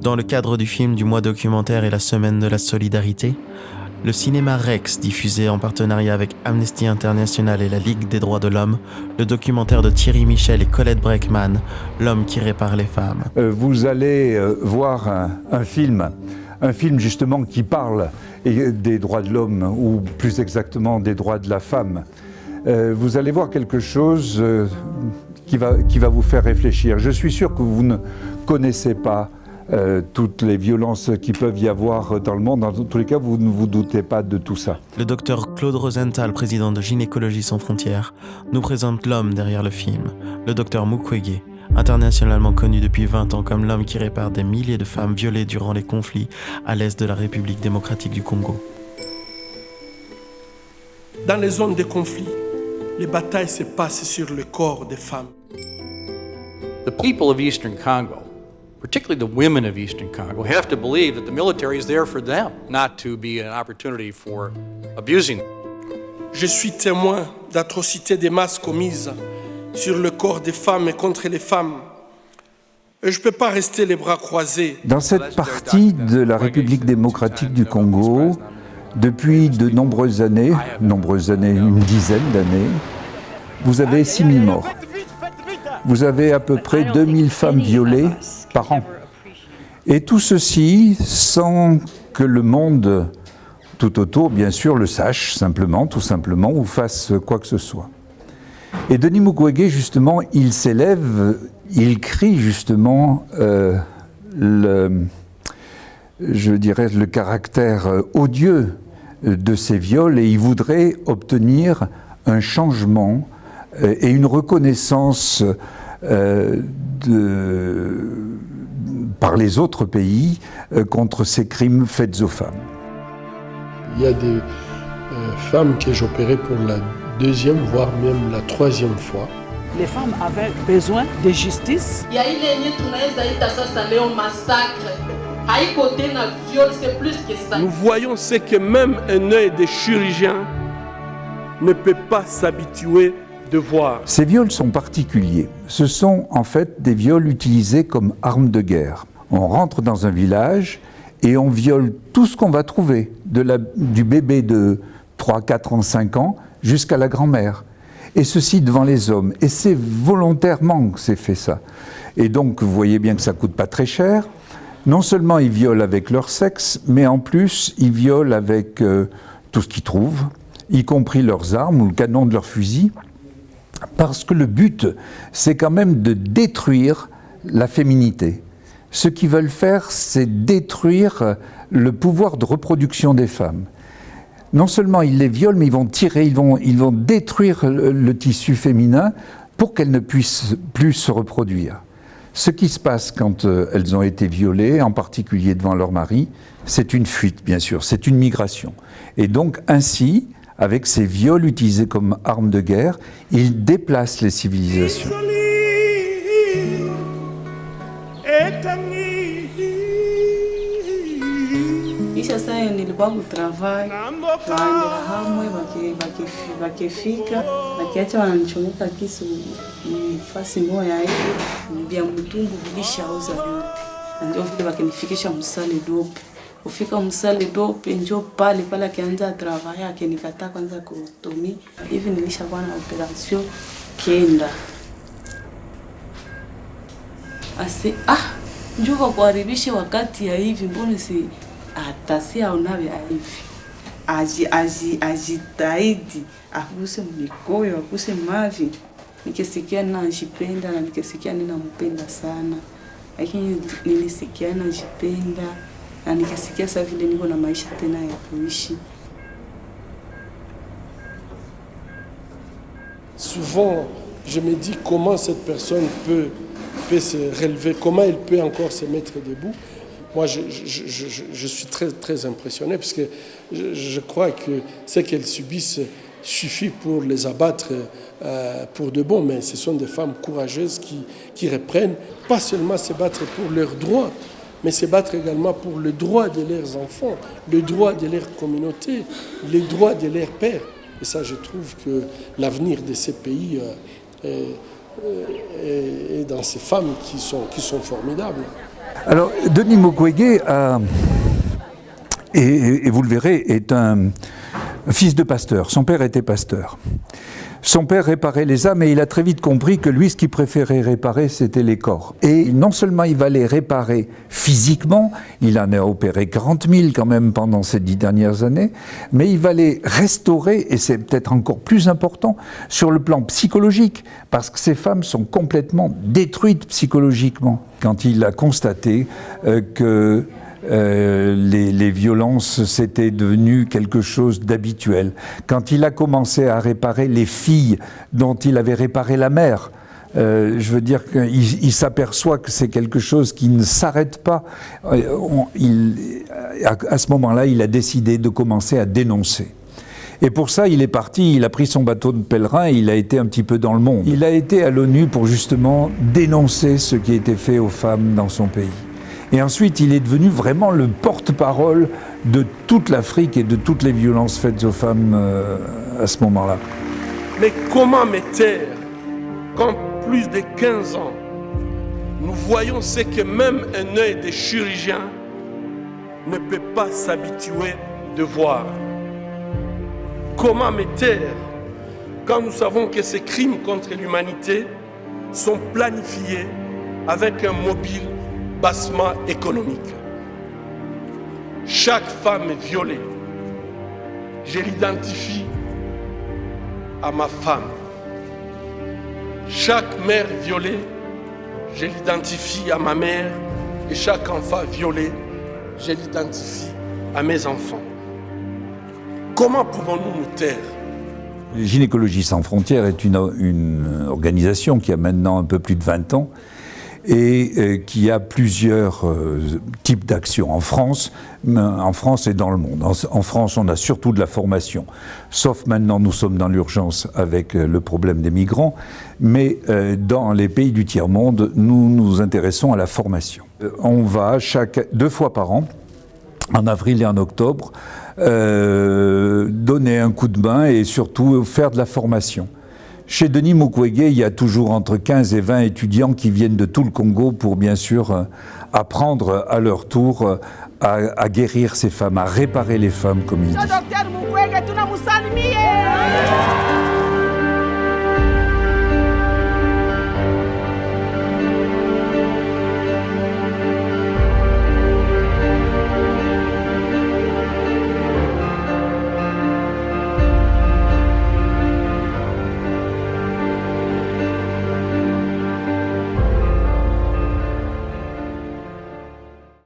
Dans le cadre du film du mois documentaire et la semaine de la solidarité, le cinéma Rex diffusait en partenariat avec Amnesty International et la Ligue des droits de l'homme le documentaire de Thierry Michel et Colette Breckman, L'homme qui répare les femmes. Vous allez voir un film justement qui parle des droits de l'homme, ou plus exactement des droits de la femme. Vous allez voir quelque chose qui va vous faire réfléchir. Je suis sûr que vous ne connaissez pas toutes les violences qui peuvent y avoir dans le monde. Dans tous les cas, vous ne vous doutez pas de tout ça. Le docteur Claude Rosenthal, président de Gynécologie sans frontières, nous présente l'homme derrière le film, le docteur Mukwege, internationalement connu depuis 20 ans comme l'homme qui répare des milliers de femmes violées durant les conflits à l'est de la République démocratique du Congo. Dans les zones de conflit, les batailles se passent sur le corps des femmes. The people of Eastern Congo, particularly the women of Eastern Congo, have to believe that the military is there for them, not to be an opportunity for abusing them. Je suis témoin d'atrocités de masse commises sur le corps des femmes et contre les femmes. Et je ne peux pas rester les bras croisés. Dans cette partie de la République démocratique du Congo, depuis de nombreuses années, une dizaine d'années, vous avez 6000 morts. Vous avez à peu près 2000 femmes violées par an. Et tout ceci sans que le monde tout autour, bien sûr, le sache tout simplement, ou fasse quoi que ce soit. Et Denis Mukwege, justement, il s'élève, il crie justement le caractère odieux de ces viols, et il voudrait obtenir un changement et une reconnaissance par les autres pays contre ces crimes faits aux femmes. Il y a des femmes que j'ai opérées pour la deuxième, voire même la troisième fois. Les femmes avaient besoin de justice. Nous voyons ce que même un œil de chirurgien ne peut pas s'habituer de voir. Ces viols sont particuliers. Ce sont en fait des viols utilisés comme armes de guerre. On rentre dans un village et on viole tout ce qu'on va trouver, du bébé de 3, 4 ans, 5 ans, jusqu'à la grand-mère. Et ceci devant les hommes. Et c'est volontairement que c'est fait ça. Et donc, vous voyez bien que ça ne coûte pas très cher. Non seulement ils violent avec leur sexe, mais en plus, ils violent avec tout ce qu'ils trouvent, y compris leurs armes ou le canon de leur fusil. Parce que le but, c'est quand même de détruire la féminité. Ce qu'ils veulent faire, c'est détruire le pouvoir de reproduction des femmes. Non seulement ils les violent, mais ils vont tirer, ils vont détruire le tissu féminin pour qu'elles ne puissent plus se reproduire. Ce qui se passe quand elles ont été violées, en particulier devant leur mari, c'est une fuite, bien sûr, c'est une migration. Et donc ainsi, avec ces viols utilisés comme armes de guerre, ils déplacent les civilisations. Kisha sasa nilikuwa kutravai waendela hamwe wakifika wakiacha wananichomeka kisu fasi moya hivi vya mtungu vilishauza vyote, na ndio vile wakinifikisha msale dope. Ufika msale dope njo pale akianza travail yake nikataa kwanza kutomi hivi, nilishakuwa na operation kenda njo kwa kuharibisha wakati ya hivi, mbona si atasia unawe hivi ajitahidi akuse mikoyo akuse mavi. Nikisikia najipenda na nikisikia ninampenda sana, lakini nilisikia najipenda na nikisikia sasa vile niko na maisha tena ya kuishi. Souvent, je me dis comment cette personne peut se relever, comment elle peut encore se mettre debout. Moi, je suis très, très impressionné parce que je crois que ce qu'elles subissent suffit pour les abattre pour de bon. Mais ce sont des femmes courageuses qui reprennent, pas seulement se battre pour leurs droits, mais se battre également pour le droit de leurs enfants, le droit de leur communauté, le droit de leurs pères. Et ça, je trouve que l'avenir de ces pays est dans ces femmes qui sont formidables. Alors, Denis Mukwege, et vous le verrez, est un fils de pasteur. Son père était pasteur. Son père réparait les âmes et il a très vite compris que lui, ce qu'il préférait réparer, c'était les corps. Et non seulement il va les réparer physiquement, il en a opéré 40 000 quand même pendant ces 10 dernières années, mais il va les restaurer, et c'est peut-être encore plus important, sur le plan psychologique, parce que ces femmes sont complètement détruites psychologiquement. Quand il a constaté que les violences, c'était devenu quelque chose d'habituel. Quand il a commencé à réparer les filles dont il avait réparé la mère, je veux dire qu'il s'aperçoit que c'est quelque chose qui ne s'arrête pas. À ce moment-là, il a décidé de commencer à dénoncer. Et pour ça, il est parti, il a pris son bateau de pèlerin et il a été un petit peu dans le monde. Il a été à l'ONU pour justement dénoncer ce qui était fait aux femmes dans son pays. Et ensuite, il est devenu vraiment le porte-parole de toute l'Afrique et de toutes les violences faites aux femmes à ce moment-là. Mais comment me taire quand plus de 15 ans, nous voyons ce que même un œil de chirurgien ne peut pas s'habituer de voir? Comment me taire quand nous savons que ces crimes contre l'humanité sont planifiés avec un mobile bassement économique? Chaque femme violée, je l'identifie à ma femme. Chaque mère violée, je l'identifie à ma mère. Et chaque enfant violé, je l'identifie à mes enfants. Comment pouvons-nous nous taire? Gynécologie sans frontières est une organisation qui a maintenant un peu plus de 20 ans et qui a plusieurs types d'actions en France et dans le monde. En France, on a surtout de la formation, sauf maintenant nous sommes dans l'urgence avec le problème des migrants, mais dans les pays du tiers-monde, nous nous intéressons à la formation. On va 2 fois par an, en avril et en octobre, donner un coup de main et surtout faire de la formation. Chez Denis Mukwege, il y a toujours entre 15 et 20 étudiants qui viennent de tout le Congo pour bien sûr apprendre à leur tour à guérir ces femmes, à réparer les femmes comme il dit.